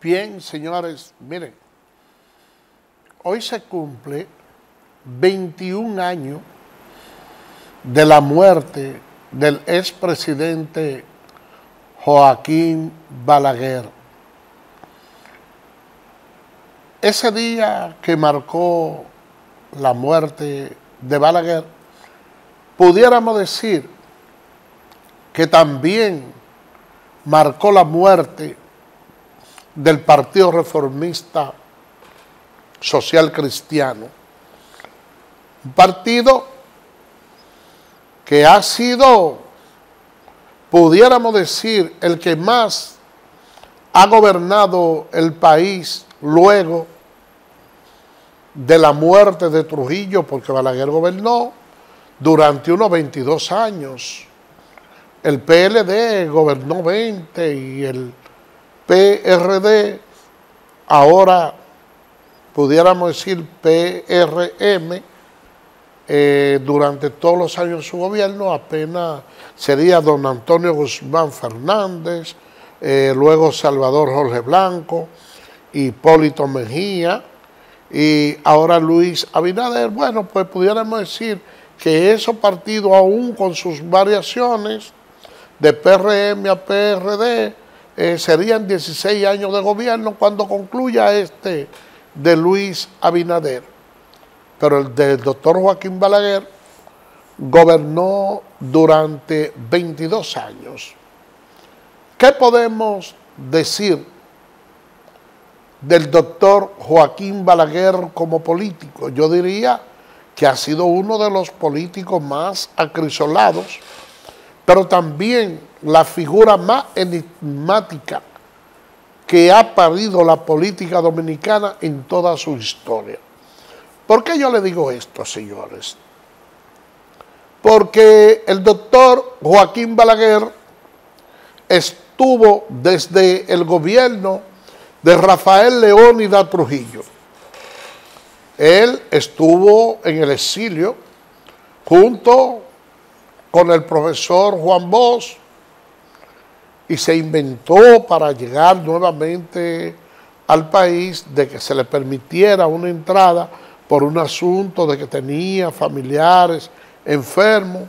Bien, señores, miren, hoy se cumple 21 años de la muerte del expresidente Joaquín Balaguer. Ese día que marcó la muerte de Balaguer, pudiéramos decir que también marcó la muerte del Partido Reformista Social Cristiano, un partido que ha sido, pudiéramos decir, el que más ha gobernado el país luego de la muerte de Trujillo, porque Balaguer gobernó durante unos 22 años. El PLD gobernó 20 y el PRD, ahora pudiéramos decir PRM, durante todos los años de su gobierno, apenas sería don Antonio Guzmán Fernández, luego Salvador Jorge Blanco, Hipólito Mejía y ahora Luis Abinader. Bueno, pues pudiéramos decir que esos partidos, aún con sus variaciones de PRM a PRD, serían 16 años de gobierno cuando concluya este de Luis Abinader. Pero el del doctor Joaquín Balaguer gobernó durante 22 años. ¿Qué podemos decir del doctor Joaquín Balaguer como político? Yo diría que ha sido uno de los políticos más acrisolados, pero también la figura más enigmática que ha parido la política dominicana en toda su historia. ¿Por qué yo le digo esto, señores? Porque el doctor Joaquín Balaguer estuvo desde el gobierno de Rafael Leónidas Trujillo. Él estuvo en el exilio junto con el profesor Juan Bosch y se inventó para llegar nuevamente al país de que se le permitiera una entrada por un asunto de que tenía familiares enfermos,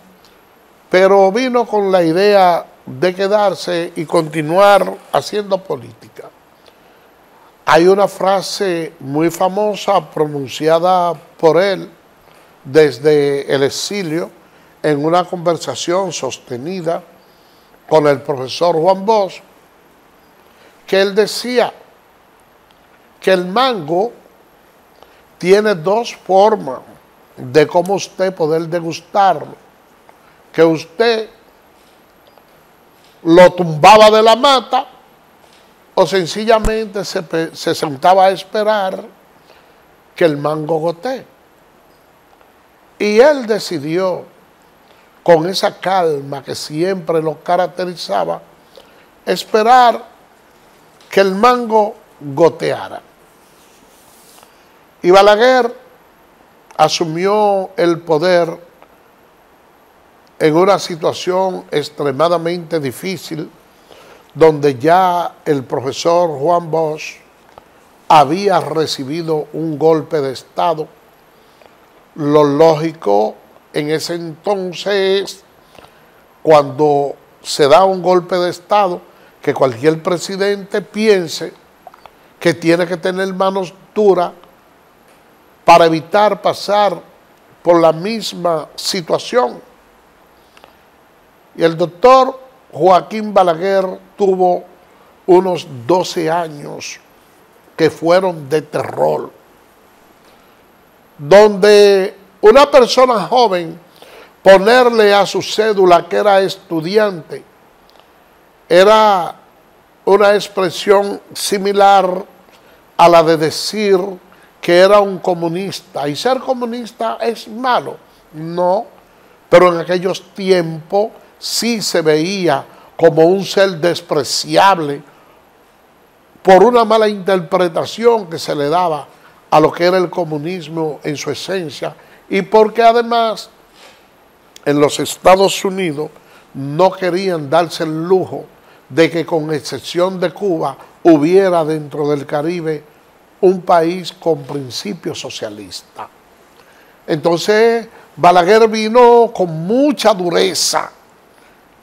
pero vino con la idea de quedarse y continuar haciendo política. Hay una frase muy famosa pronunciada por él desde el exilio en una conversación sostenida con el profesor Juan Bosch, que él decía que el mango tiene dos formas de cómo usted poder degustarlo, que usted lo tumbaba de la mata o sencillamente se sentaba a esperar que el mango gotee. Y él decidió, con esa calma que siempre lo caracterizaba, esperar que el mango goteara. Y Balaguer asumió el poder en una situación extremadamente difícil, donde ya el profesor Juan Bosch había recibido un golpe de Estado. Lo lógico en ese entonces, cuando se da un golpe de Estado, que cualquier presidente piense que tiene que tener manos duras para evitar pasar por la misma situación. Y el doctor Joaquín Balaguer tuvo unos 12 años que fueron de terror, donde una persona joven, ponerle a su cédula que era estudiante, era una expresión similar a la de decir que era un comunista. ¿Y ser comunista es malo? No, pero en aquellos tiempos sí se veía como un ser despreciable por una mala interpretación que se le daba a lo que era el comunismo en su esencia, y porque además en los Estados Unidos no querían darse el lujo de que con excepción de Cuba hubiera dentro del Caribe un país con principios socialistas. Entonces Balaguer vino con mucha dureza.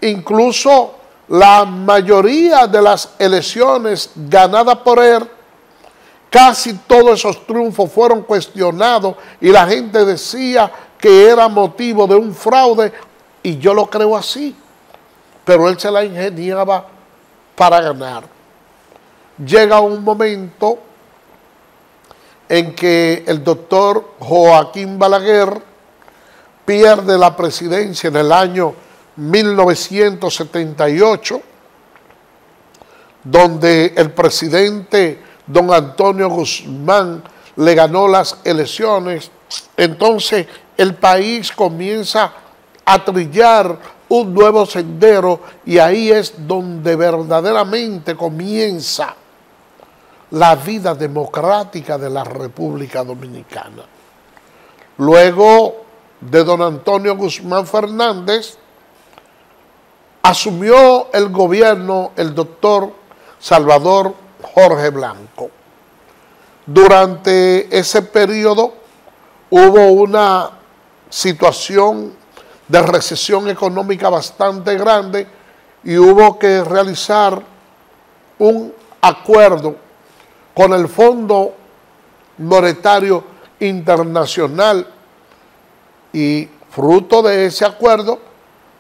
Incluso la mayoría de las elecciones ganadas por él, casi todos esos triunfos fueron cuestionados y la gente decía que era motivo de un fraude, y yo lo creo así, pero él se la ingeniaba para ganar. Llega un momento en que el doctor Joaquín Balaguer pierde la presidencia en el año 1978, donde el presidente don Antonio Guzmán le ganó las elecciones. Entonces el país comienza a trillar un nuevo sendero, y ahí es donde verdaderamente comienza la vida democrática de la República Dominicana. Luego de don Antonio Guzmán Fernández, asumió el gobierno el doctor Salvador Jorge Blanco. Durante ese periodo hubo una situación de recesión económica bastante grande y hubo que realizar un acuerdo con el Fondo Monetario Internacional, y fruto de ese acuerdo,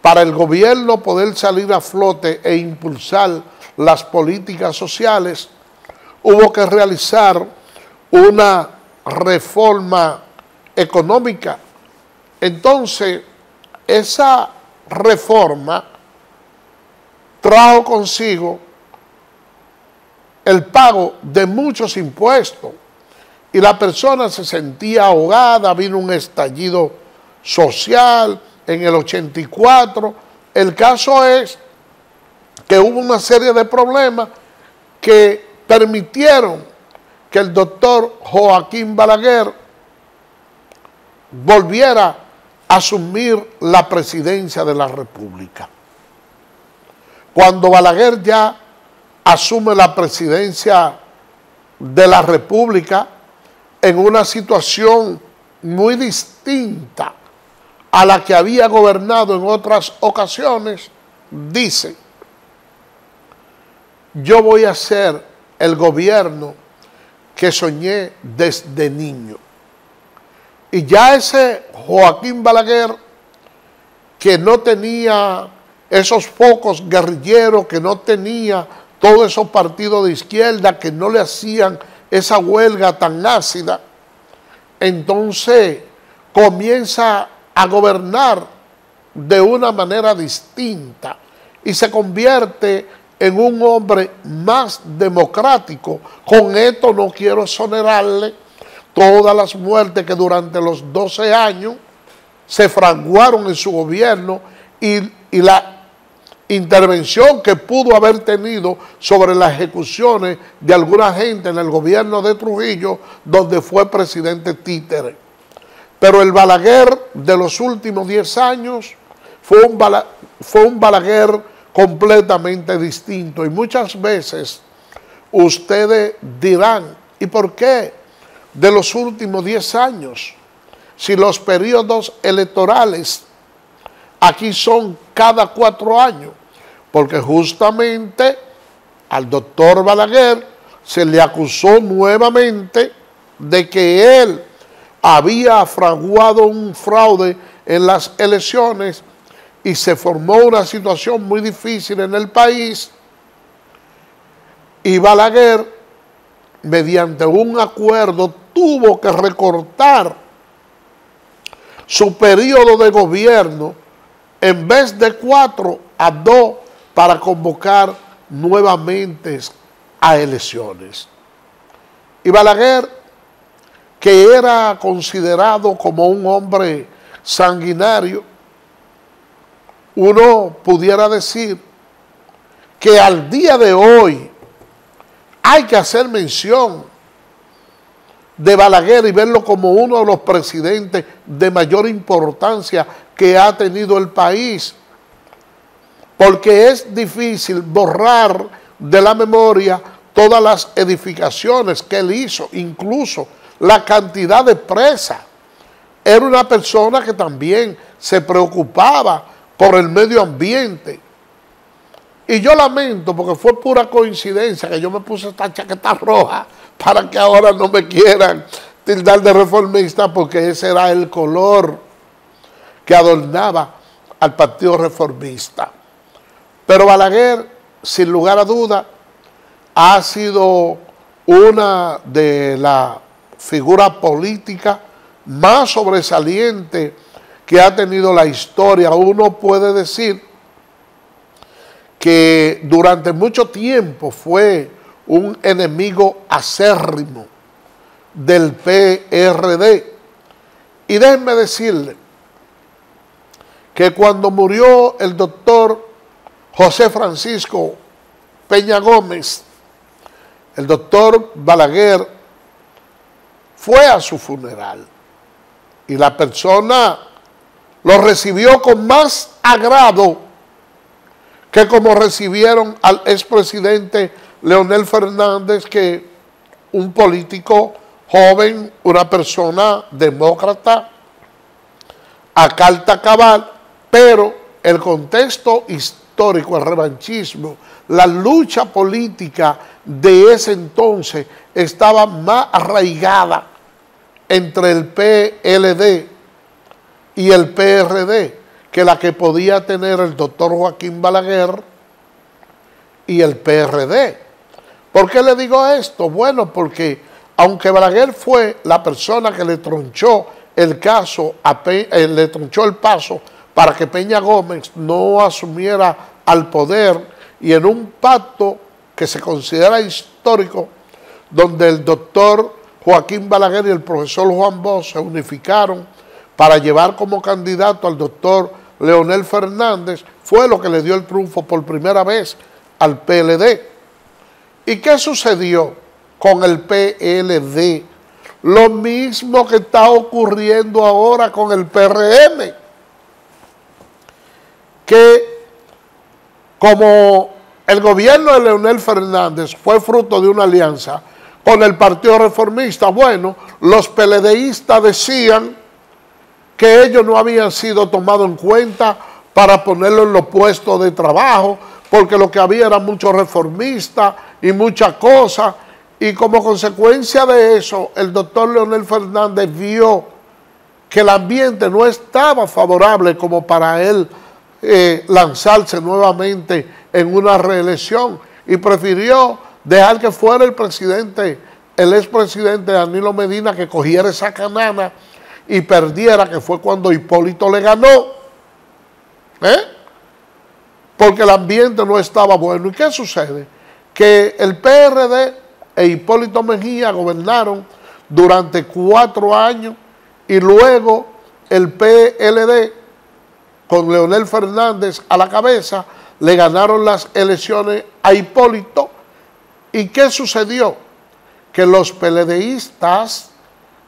para el gobierno poder salir a flote e impulsar las políticas sociales, hubo que realizar una reforma económica. Entonces, esa reforma trajo consigo el pago de muchos impuestos y la persona se sentía ahogada. Vino un estallido social en el 84. El caso es que hubo una serie de problemas que permitieron que el doctor Joaquín Balaguer volviera a asumir la presidencia de la República. Cuando Balaguer ya asume la presidencia de la República en una situación muy distinta a la que había gobernado en otras ocasiones, dice: yo voy a hacer el gobierno que soñé desde niño. Y ya ese Joaquín Balaguer, que no tenía esos focos guerrilleros, que no tenía todos esos partidos de izquierda que no le hacían esa huelga tan ácida, entonces comienza a gobernar de una manera distinta y se convierte en un hombre más democrático. Con esto no quiero exonerarle todas las muertes que durante los 12 años se fraguaron en su gobierno y la intervención que pudo haber tenido sobre las ejecuciones de alguna gente en el gobierno de Trujillo, donde fue presidente títere. Pero el Balaguer de los últimos 10 años fue un Balaguer completamente distinto. Y muchas veces ustedes dirán: ¿y por qué de los últimos 10 años? Si los periodos electorales aquí son cada 4 años. Porque justamente al doctor Balaguer se le acusó nuevamente de que él había fraguado un fraude en las elecciones y se formó una situación muy difícil en el país, y Balaguer, mediante un acuerdo, tuvo que recortar su periodo de gobierno en vez de 4 a 2 para convocar nuevamente a elecciones. Y Balaguer, que era considerado como un hombre sanguinario, uno pudiera decir que al día de hoy hay que hacer mención de Balaguer y verlo como uno de los presidentes de mayor importancia que ha tenido el país, porque es difícil borrar de la memoria todas las edificaciones que él hizo, incluso la cantidad de presas. Era una persona que también se preocupaba por el medio ambiente. Y yo lamento, porque fue pura coincidencia que yo me puse esta chaqueta roja para que ahora no me quieran tildar de reformista, porque ese era el color que adornaba al Partido Reformista. Pero Balaguer, sin lugar a duda, ha sido una de las figuras políticas más sobresalientes que ha tenido la historia. Uno puede decir que durante mucho tiempo fue un enemigo acérrimo del PRD. Y déjenme decirle que cuando murió el doctor José Francisco Peña Gómez, el doctor Balaguer fue a su funeral y la persona lo recibió con más agrado que como recibieron al expresidente Leonel Fernández, que un político joven, una persona demócrata, a carta cabal, pero el contexto histórico, el revanchismo, la lucha política de ese entonces estaba más arraigada entre el PLD y el PRD que la que podía tener el doctor Joaquín Balaguer y el PRD. ¿Por qué le digo esto? Bueno, porque aunque Balaguer fue la persona que le tronchó el caso, le tronchó el paso para que Peña Gómez no asumiera al poder, y en un pacto que se considera histórico, donde el doctor Joaquín Balaguer y el profesor Juan Bosch se unificaron para llevar como candidato al doctor Leonel Fernández, fue lo que le dio el triunfo por primera vez al PLD. ¿Y qué sucedió con el PLD? Lo mismo que está ocurriendo ahora con el PRM, que como el gobierno de Leonel Fernández fue fruto de una alianza con el Partido Reformista, bueno, los PLDistas decían que ellos no habían sido tomados en cuenta para ponerlos en los puestos de trabajo, porque lo que había era muchos reformistas y muchas cosas, y como consecuencia de eso, el doctor Leonel Fernández vio que el ambiente no estaba favorable como para él lanzarse nuevamente en una reelección, y prefirió dejar que fuera el presidente, el expresidente Danilo Medina, que cogiera esa canana y perdiera, que fue cuando Hipólito le ganó, porque el ambiente no estaba bueno. ¿Y qué sucede? Que el PRD e Hipólito Mejía gobernaron durante 4 años, y luego el PLD, con Leonel Fernández a la cabeza, le ganaron las elecciones a Hipólito. ¿Y qué sucedió? Que los PLDistas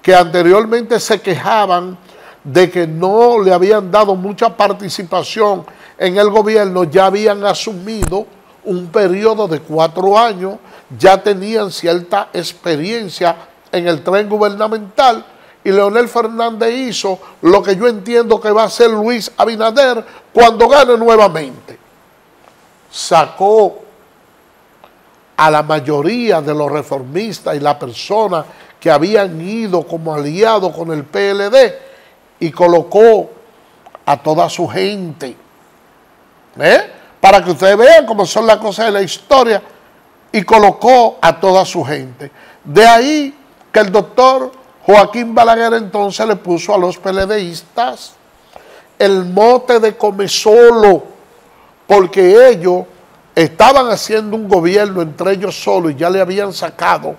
que anteriormente se quejaban de que no le habían dado mucha participación en el gobierno, ya habían asumido un periodo de 4 años, ya tenían cierta experiencia en el tren gubernamental, y Leonel Fernández hizo lo que yo entiendo que va a hacer Luis Abinader cuando gane nuevamente. Sacó a la mayoría de los reformistas y las personas que habían ido como aliados con el PLD y colocó a toda su gente, para que ustedes vean cómo son las cosas de la historia, y colocó a toda su gente. De ahí que el doctor Joaquín Balaguer entonces le puso a los PLDistas el mote de Comesolo, porque ellos estaban haciendo un gobierno entre ellos solos y ya le habían sacado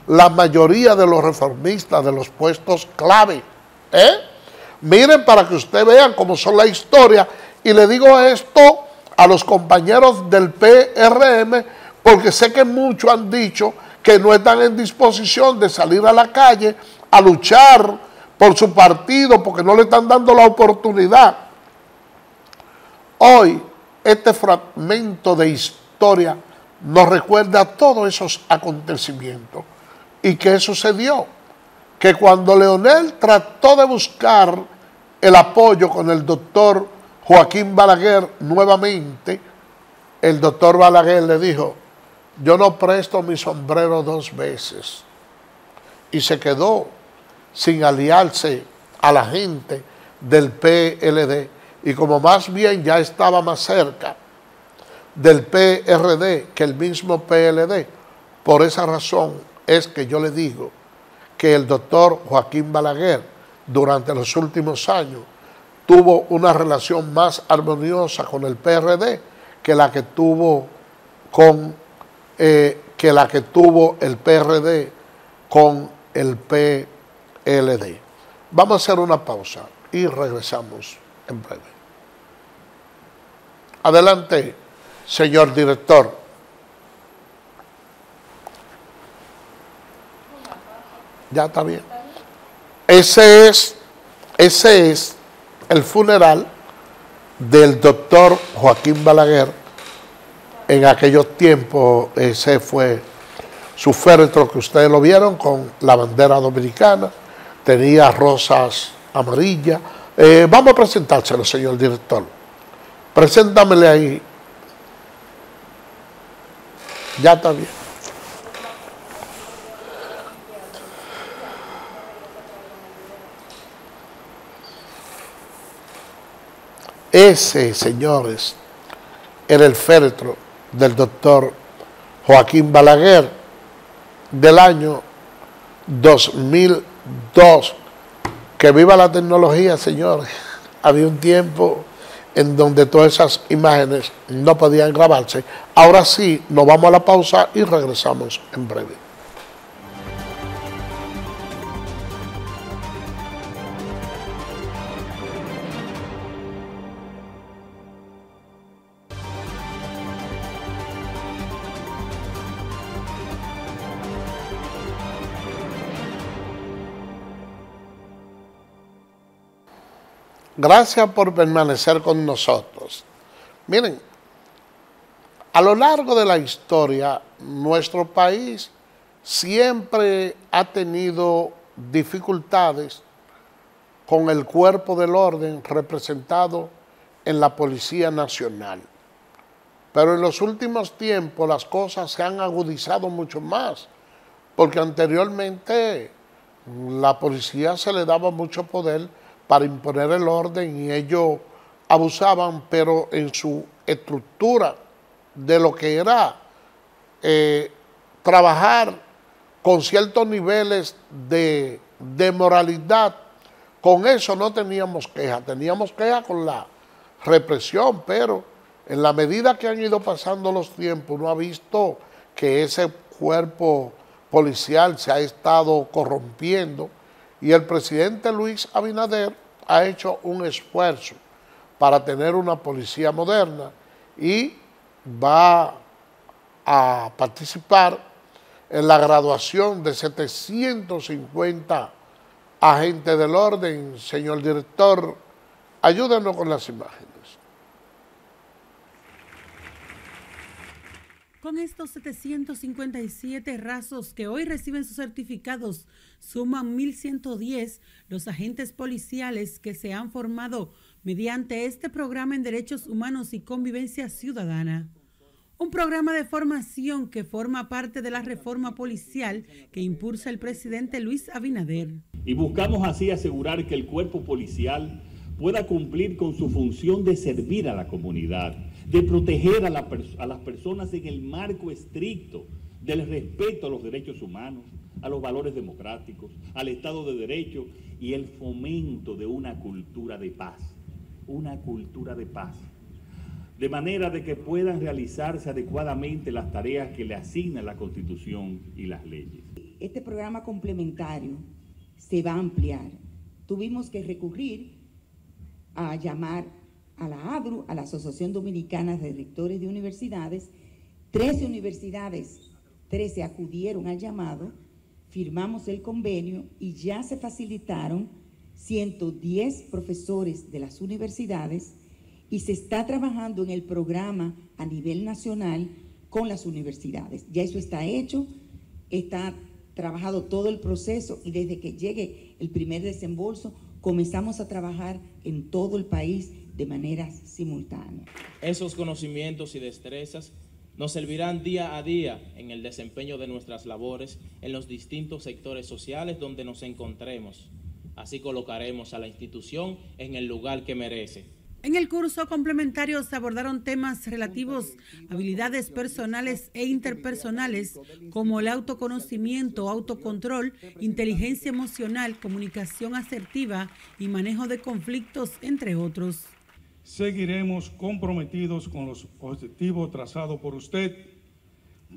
la mayoría de los reformistas de los puestos clave. Miren, para que ustedes vean cómo son la historia, y le digo esto a los compañeros del PRM, porque sé que muchos han dicho que no están en disposición de salir a la calle a luchar por su partido porque no le están dando la oportunidad. Hoy este fragmento de historia nos recuerda todos esos acontecimientos. ¿Y qué sucedió? Que cuando Leonel trató de buscar el apoyo con el doctor Joaquín Balaguer nuevamente, el doctor Balaguer le dijo: yo no presto mi sombrero 2 veces. Y se quedó sin aliarse a la gente del PLD. Y como más bien ya estaba más cerca del PRD que el mismo PLD, por esa razón es que yo le digo que el doctor Joaquín Balaguer durante los últimos años tuvo una relación más armoniosa con el PRD que la que tuvo el PRD con el PLD. Vamos a hacer una pausa y regresamos en breve. Adelante, señor director. Ya está bien. Ese es el funeral del doctor Joaquín Balaguer. En aquellos tiempos, ese fue su féretro, que ustedes lo vieron con la bandera dominicana, tenía rosas amarillas. Vamos a presentárselo, señor director. Preséntamele ahí. Ya está bien. Ese, señores, era el féretro del doctor Joaquín Balaguer del año 2002. Que viva la tecnología, señores. Había un tiempo en donde todas esas imágenes no podían grabarse. Ahora sí, nos vamos a la pausa y regresamos en breve. Gracias por permanecer con nosotros. Miren, a lo largo de la historia, nuestro país siempre ha tenido dificultades con el cuerpo del orden representado en la Policía Nacional. Pero en los últimos tiempos las cosas se han agudizado mucho más, porque anteriormente la policía se le daba mucho poder para imponer el orden y ellos abusaban, pero en su estructura de lo que era trabajar con ciertos niveles de moralidad, con eso no teníamos queja con la represión, pero en la medida que han ido pasando los tiempos, uno ha visto que ese cuerpo policial se ha estado corrompiendo. Y el presidente Luis Abinader ha hecho un esfuerzo para tener una policía moderna y va a participar en la graduación de 750 agentes del orden. Señor director, ayúdenos con las imágenes. Con estos 757 rasos que hoy reciben sus certificados, suman 1.110 los agentes policiales que se han formado mediante este programa en Derechos Humanos y Convivencia Ciudadana. Un programa de formación que forma parte de la reforma policial que impulsa el presidente Luis Abinader. Y buscamos así asegurar que el cuerpo policial pueda cumplir con su función de servir a la comunidad, de proteger a las personas en el marco estricto del respeto a los derechos humanos, a los valores democráticos, al Estado de Derecho y el fomento de una cultura de paz, de manera de que puedan realizarse adecuadamente las tareas que le asigna la Constitución y las leyes. Este programa complementario se va a ampliar. Tuvimos que recurrir a llamar a la ADRU, a la Asociación Dominicana de Rectores de Universidades. 13 universidades, 13 acudieron al llamado, firmamos el convenio y ya se facilitaron 110 profesores de las universidades y se está trabajando en el programa a nivel nacional con las universidades. Ya eso está hecho, está trabajado todo el proceso y desde que llegue el primer desembolso comenzamos a trabajar en todo el país de manera simultánea. Esos conocimientos y destrezas nos servirán día a día en el desempeño de nuestras labores en los distintos sectores sociales donde nos encontremos. Así colocaremos a la institución en el lugar que merece. En el curso complementario se abordaron temas relativos a habilidades personales e interpersonales como el autoconocimiento, autocontrol, inteligencia emocional, comunicación asertiva y manejo de conflictos, entre otros. Seguiremos comprometidos con los objetivos trazados por usted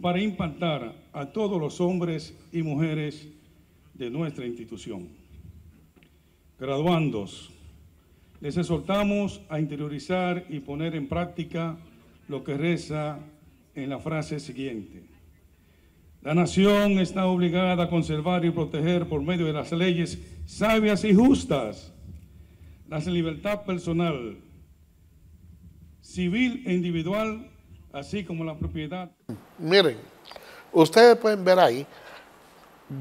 para impactar a todos los hombres y mujeres de nuestra institución. Graduandos, les exhortamos a interiorizar y poner en práctica lo que reza en la frase siguiente. La nación está obligada a conservar y proteger por medio de las leyes sabias y justas la libertad personal, civil e individual, así como la propiedad. Miren, ustedes pueden ver ahí,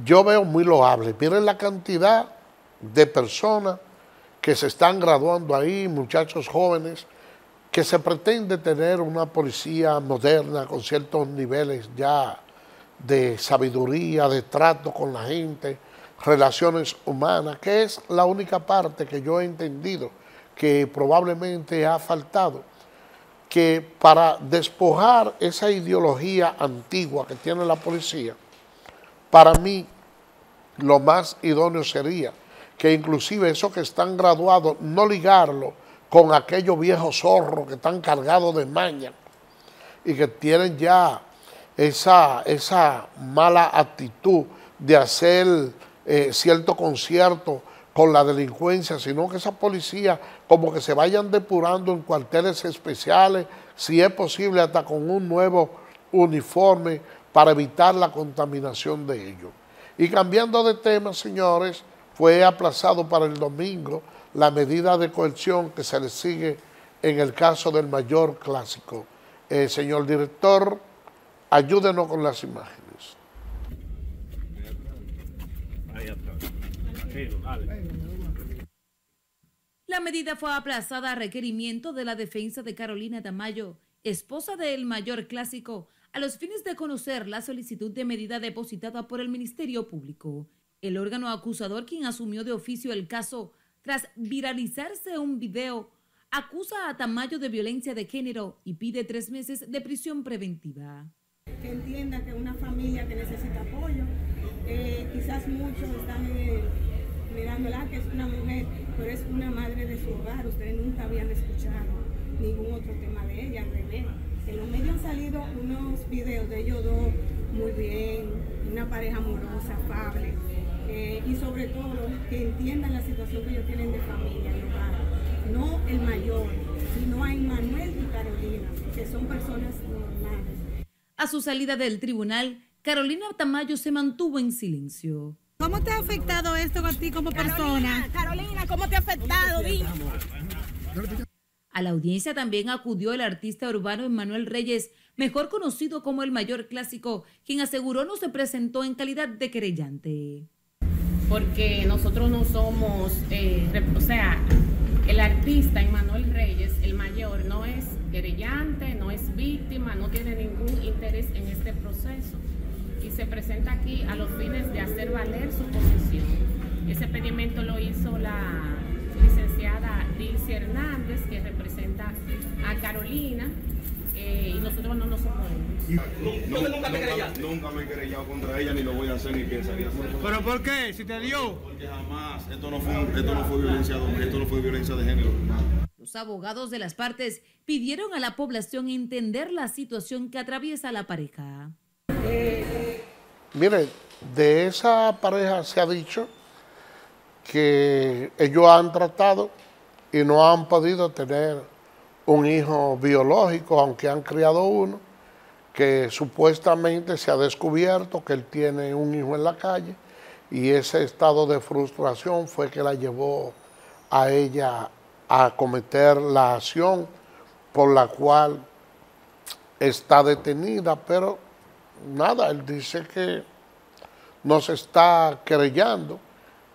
yo veo muy loable. Miren la cantidad de personas que se están graduando ahí, muchachos jóvenes, que se pretende tener una policía moderna con ciertos niveles ya de sabiduría, de trato con la gente, relaciones humanas, que es la única parte que yo he entendido que probablemente ha faltado, que para despojar esa ideología antigua que tiene la policía, para mí lo más idóneo sería que inclusive esos que están graduados, no ligarlo con aquellos viejos zorros que están cargados de maña y que tienen ya esa mala actitud de hacer cierto concierto con la delincuencia, sino que esa policía como que se vayan depurando en cuarteles especiales, si es posible hasta con un nuevo uniforme para evitar la contaminación de ellos. Y cambiando de tema, señores, fue aplazado para el domingo la medida de coerción que se le sigue en el caso del mayor clásico. Señor director, ayúdenos con las imágenes. La medida fue aplazada a requerimiento de la defensa de Carolina Tamayo, esposa del mayor clásico, a los fines de conocer la solicitud de medida depositada por el Ministerio Público. El órgano acusador, quien asumió de oficio el caso tras viralizarse un video, acusa a Tamayo de violencia de género y pide 3 meses de prisión preventiva. Que entienda que una familia que necesita apoyo, quizás muchos están mirándola que es una mujer, pero es una madre de su hogar. Ustedes nunca habían escuchado ningún otro tema de ella, al revés. En los medios han salido unos videos de ellos dos muy bien, una pareja amorosa, afable. Y sobre todo que entiendan la situación que ellos tienen de familia, el hogar. No el mayor, sino a Emmanuel y Carolina, que son personas normales. A su salida del tribunal, Carolina Tamayo se mantuvo en silencio. ¿Cómo te ha afectado esto a ti como persona? Carolina, ¿cómo te ha afectado? A la audiencia también acudió el artista urbano Emmanuel Reyes, mejor conocido como el mayor clásico, quien aseguró no se presentó en calidad de querellante. Porque nosotros no somos, el artista Emmanuel Reyes, el mayor, no es querellante, no es víctima, no tiene ningún interés en este proceso y se presenta aquí a los fines de hacer valer su posición. Ese pedimento lo hizo la licenciada Dilcy Hernández, que representa a Carolina, y nosotros no nos oponemos. Nunca me he querellado contra ella, ni lo voy a hacer, ni pensaría hacerlo. ¿Pero por qué? ¿Si te dio? Porque jamás, esto no fue violencia de género. Los abogados de las partes pidieron a la población entender la situación que atraviesa la pareja. Miren, de esa pareja se ha dicho que ellos han tratado y no han podido tener un hijo biológico, aunque han criado uno, que supuestamente se ha descubierto que él tiene un hijo en la calle y ese estado de frustración fue que la llevó a ella a cometer la acción por la cual está detenida, pero nada, él dice que no se está querellando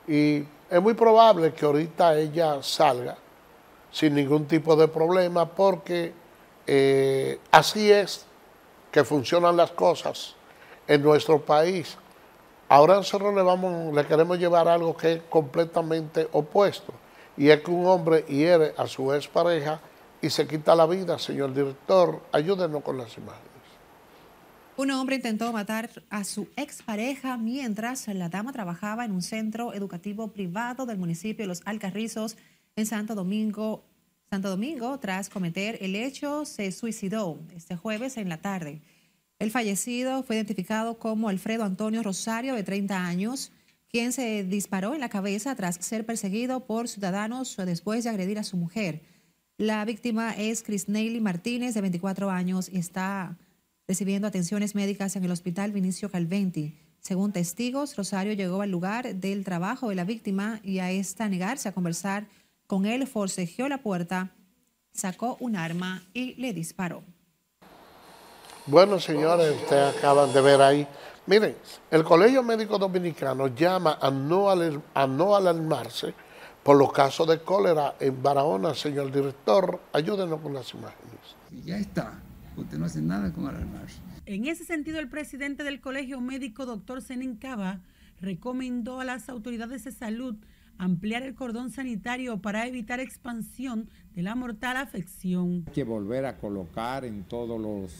y es muy probable que ahorita ella salga sin ningún tipo de problema porque así es que funcionan las cosas en nuestro país. Ahora nosotros le queremos llevar algo que es completamente opuesto y es que un hombre hiere a su expareja y se quita la vida. Señor director, ayúdenos con las imágenes. Un hombre intentó matar a su expareja mientras la dama trabajaba en un centro educativo privado del municipio de Los Alcarrizos en Santo Domingo. Tras cometer el hecho, se suicidó este jueves en la tarde. El fallecido fue identificado como Alfredo Antonio Rosario, de 30 años, quien se disparó en la cabeza tras ser perseguido por ciudadanos después de agredir a su mujer. La víctima es Crisneily Martínez, de 24 años, y está recibiendo atenciones médicas en el Hospital Vinicio Calventi. Según testigos, Rosario llegó al lugar del trabajo de la víctima y a esta negarse a conversar con él, forcejeó la puerta, sacó un arma y le disparó. Bueno, señores, ustedes acaban de ver ahí. Miren, el Colegio Médico Dominicano llama a no alarmarse por los casos de cólera en Barahona. Señor director, ayúdenos con las imágenes. Ya está. Usted no hace nada con alarmarse. En ese sentido, el presidente del Colegio Médico, doctor Zenén Cava, recomendó a las autoridades de salud ampliar el cordón sanitario para evitar expansión de la mortal afección. Hay que volver a colocar en todos los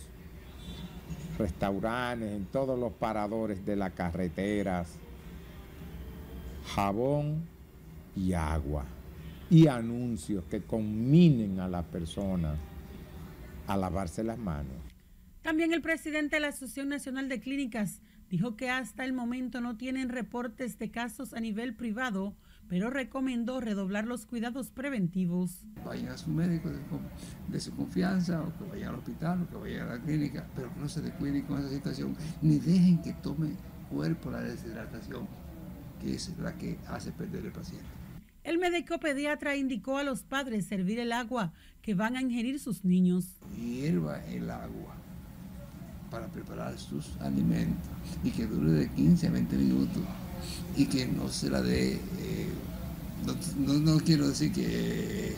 restaurantes, en todos los paradores de las carreteras, jabón y agua, y anuncios que conminen a las personas a lavarse las manos. También el presidente de la Asociación Nacional de Clínicas dijo que hasta el momento no tienen reportes de casos a nivel privado, pero recomendó redoblar los cuidados preventivos. Vayan a su médico de su confianza, o que vayan al hospital, o que vayan a la clínica, pero que no se descuiden con esa situación, ni dejen que tome cuerpo la deshidratación, que es la que hace perder el paciente. El médico pediatra indicó a los padres servir el agua que van a ingerir sus niños. Hierva el agua para preparar sus alimentos y que dure de 15 a 20 minutos y que no se la dé, no quiero decir que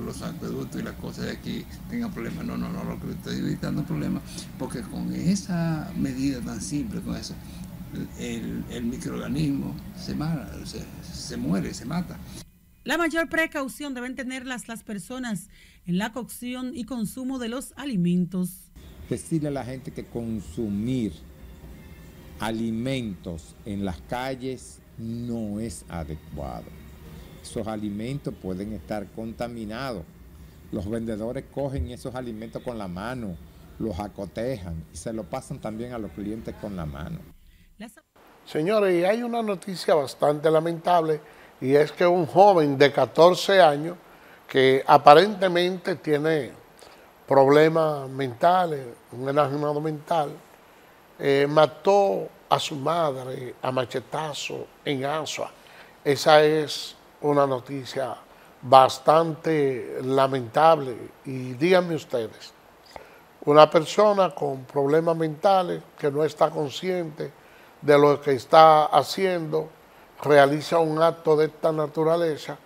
los acueductos y las cosas de aquí tengan problemas, no, lo que estoy evitando problemas, porque con esa medida tan simple, con eso, el microorganismo se muere, se mata. La mayor precaución deben tener las personas en la cocción y consumo de los alimentos. Decirle a la gente que consumir alimentos en las calles no es adecuado. Esos alimentos pueden estar contaminados. Los vendedores cogen esos alimentos con la mano, los acotejan y se lo pasan también a los clientes con la mano. Señores, y hay una noticia bastante lamentable, y es que un joven de 14 años que aparentemente tiene problemas mentales, un enajenado mental, mató a su madre a machetazo en Asua. Esa es una noticia bastante lamentable. Y díganme ustedes, una persona con problemas mentales que no está consciente de lo que está haciendo, realiza un acto de esta naturaleza,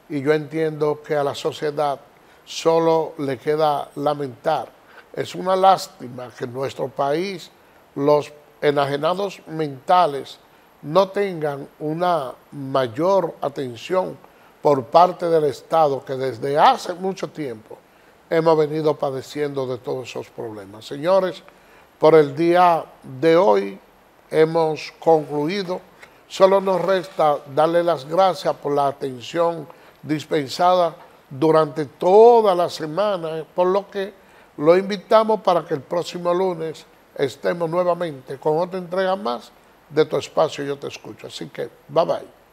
y yo entiendo que a la sociedad solo le queda lamentar. Es una lástima que en nuestro país los enajenados mentales no tengan una mayor atención por parte del Estado, que desde hace mucho tiempo hemos venido padeciendo de todos esos problemas. Señores, por el día de hoy hemos concluido. Solo nos resta darle las gracias por la atención dispensada durante toda la semana, por lo que lo invitamos para que el próximo lunes estemos nuevamente con otra entrega más de Tu Espacio Yo Te Escucho. Así que, bye bye.